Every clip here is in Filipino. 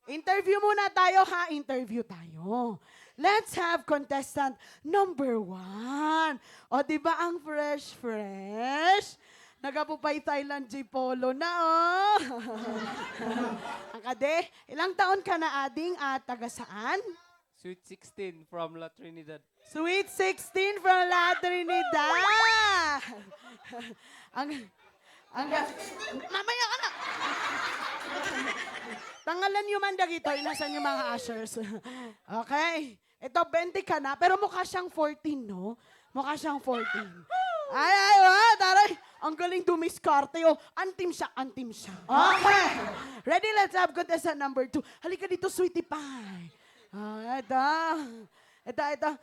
Interview muna tayo ha, interview tayo. Let's have contestant number 1. O, di ba ang fresh? Nagapupay Thailand J Polo na, oh. Ang kade, ilang taon ka na ading at taga saan? Sweet 16 from La Trinidad. Sweet 16 from La Trinidad. ang, mamaya ka na. Tangalan yung manda gito, inasan yung mga ushers. Okay. Ito, 20 ka na, pero mukha siyang 14, no? Mukha siyang 14. Ay, taray. Ang galing dumiskarte, oh. Antim siya. Okay. Ready, let's have contestant number 2. Halika dito, sweetie pie. Ito.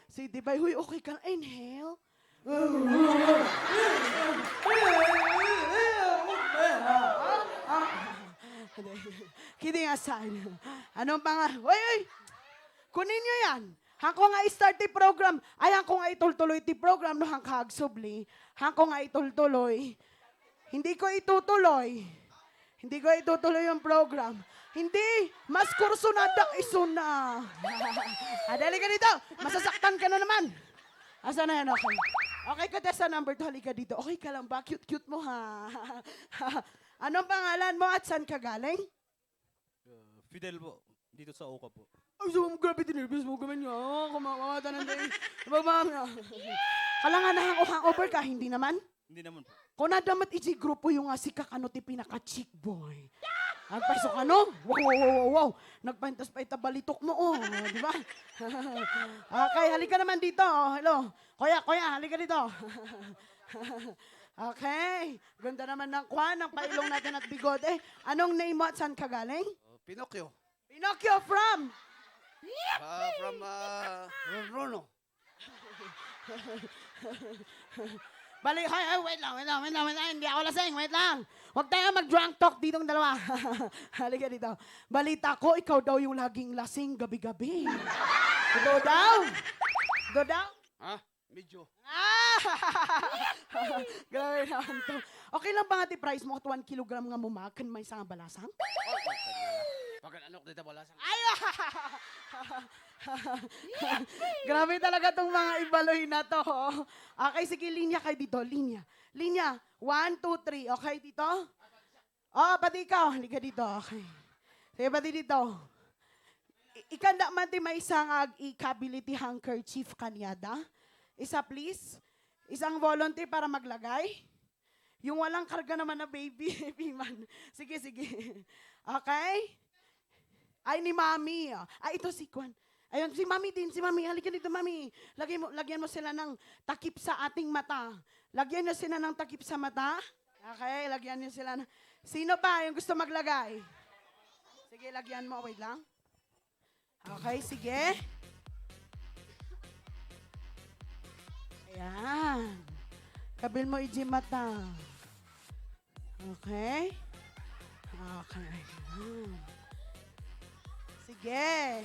Sweetie pie, huy, okay ka. Inhale. Kidding aside. Anong Uy! Kunin nyo yan. Hangko nga i-start ti program. Ay, hangko nga itultuloy ti program no hangkag subli. Hangko nga itultuloy. Hindi ko itutuloy yung program. Hindi. Mas kurso na isuna. Adali ka dito. Masasaktan ka na naman. Asa na yan? Okay. Okay, contestant number 2. Halika dito. Okay ka lang ba? Cute mo ha. Anong pangalan mo at saan ka galing? Fidel po, dito sa Oka po. Ay, so, grabe tinirvis mo gaman niya. Kumamata ng day. Kala nga hangover ka, hindi naman? Hindi naman po. Kung nadamat iti grupo yung si kakano ti pinaka-chick boy. Nagpasok ano? Wow. Nagpantas pa itabalitok mo, oh. Di ba? Okay, halika naman dito. Oh, hello. Kuya, halika dito. Okay. Ganda naman ng kwan, ng pailong natin at bigote. Anong name mo at saan ka galing? Pinocchio. Pinocchio from? From Rono. Balik, wait lang. Hindi ako lasing, wait lang. Huwag tayo mag-drunk talk ditong dalawa. Halika dito. Balita ko, ikaw daw yung laging lasing gabi-gabi. Ito daw? Ha? Medyo. Grabe naman to. Okay lang ba nga ti price mo 1 kilogram nga mumakan may isang balasang? Pagkan ano ko dito wala sang. Ay! Grabe talaga tong mga ibaloy na to. Okay, sige, linya kayo dito. Linya. 1, 2, 3. Okay, dito? Oh, pati ikaw. Halika dito. Okay. Sige, pati dito. Ikanda man ti may isang ikability handkerchief kanyada. Isa, please. Isang volunteer para maglagay. Yung walang karga naman na baby man. Sige. Okay? Ay, ni Mami. Ay, ito si Kwan. Ayun, si Mami din. Halika dito, Mami. Lagyan mo sila ng takip sa ating mata. Lagyan niyo sila ng takip sa mata. Okay, lagyan niyo sila. Sino pa yung gusto maglagay? Sige, lagyan mo. Wait lang. Okay, sige. Ayan. Kabil mo iji mata. Okay. Sige.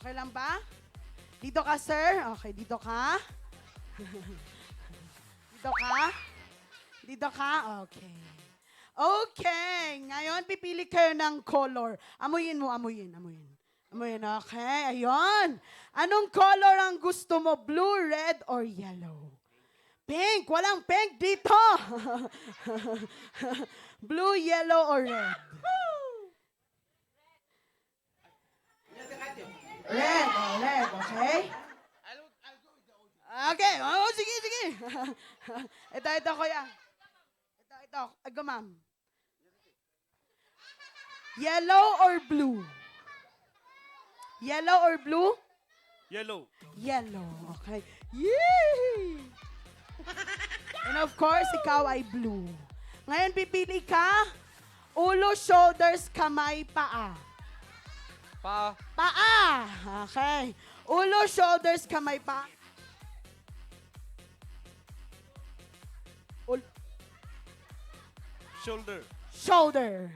Okay lang ba? Dito ka, sir. Okay, dito ka. Dito ka? Okay. Okay. Ngayon, pipili kayo ng color. Amuyin mo. Amuyin, okay. Ayun. Anong color ang gusto mo? Blue, red, or yellow? Pink. Walang pink dito. Blue, yellow, or red? Red, okay? Okay, sige. Ito, kuya. Ito, ma'am. Yellow or blue? Yellow or blue? Yellow. Yellow, okay. Yay! And of course, ikaw ay blue. Ngayon, pipili ka. Ulo, shoulders, kamay, paa. Paa. Okay. Ulo, shoulders, kamay, paa. Shoulder.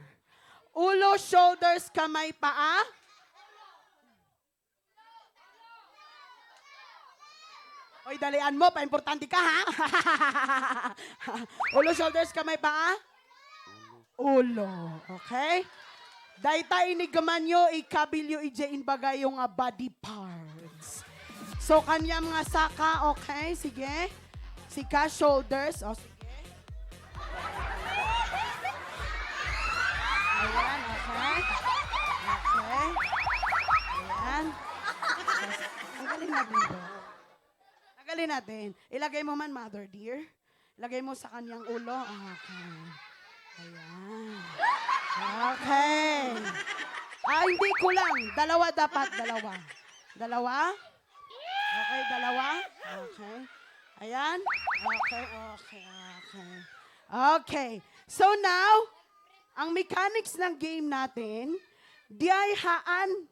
Ulo, shoulders, kamay, paa. Oy, dalian mo. Pa-importante ka, ha? Ulo, shoulders, kamay, paa. ulo. Okay? Dayta inigaman nyo, ikabilyo ije inbaga yung body parts. So, kanya mga saka, okay? Sige. Sika, shoulders. O, sige. Ayan, okay. Okay. Ayan. Tanggalin natin ito. Tanggalin natin. Ilagay mo man, mother dear. Ilagay mo sa kanyang ulo. Okay. Ayan. Okay. Hindi kulang. Dalawa dapat. Dalawa. Dalawa? Okay, dalawa? Okay. Ayan. Okay, okay, okay. Okay. So now, ang mechanics ng game natin, di ay haan.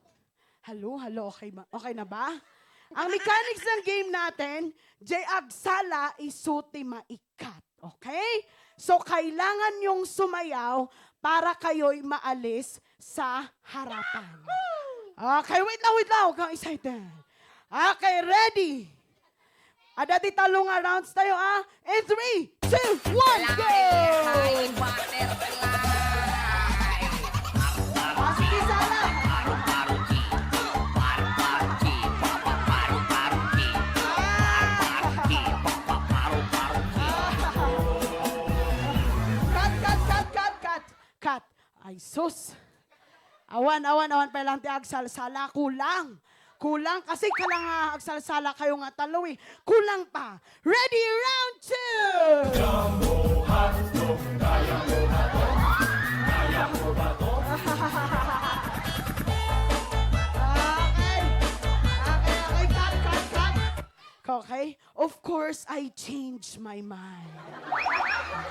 Hello, okay, okay na ba? Ang mechanics ng game natin, jay agsala isuti maikat. Okay? So, kailangan yung sumayaw para kayo'y maalis sa harapan. Okay, wait lang. Huwag kang excited. Okay, ready? Ada di talong rounds tayo, ah. In 3, 2, 1, go! Pasok di sala. Cut. Ay, sus. Awan pa lang ti agsalsala. Kulang kasi kalang agsalsala kayo nga talo eh. Kulang pa. Ready, round 2! Okay, cut. Okay? Of course, I changed my mind.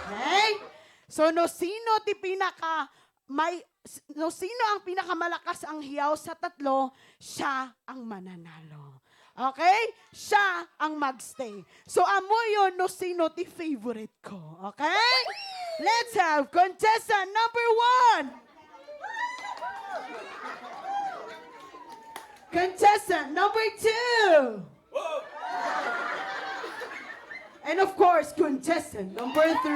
Okay? So, no sino ang pinakamalakas ang hiyaw sa tatlo, siya ang mananalo. Okay? Siya ang magstay. So, amo yun, no sino ti favorite ko. Okay? Let's have contestant number 1. Contestant number 2. And of course, contestant number 3.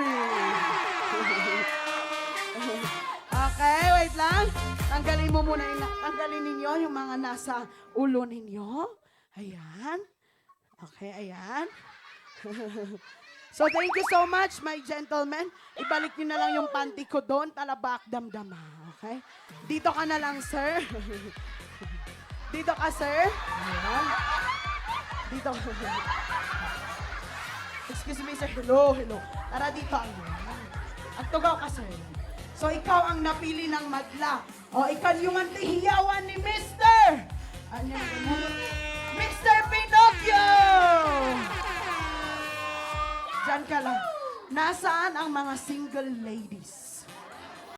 Okay, wait lang. Tanggalin ninyo yung mga nasa ulo ninyo. Ayan. Okay, ayan. So, thank you so much, my gentlemen. Ibalik nyo na lang yung panty ko doon, talabak damdama. Okay? Dito ka na lang, sir. Dito ka, sir. Ayan. Dito. Excuse me, sir. Hello. Tara dito. At tugaw ka, sir. So, ikaw ang napili ng madla. O, ikaw yung antihiyawan ni Mr. Mr. Pinocchio! Diyan ka lang. Nasaan ang mga single ladies?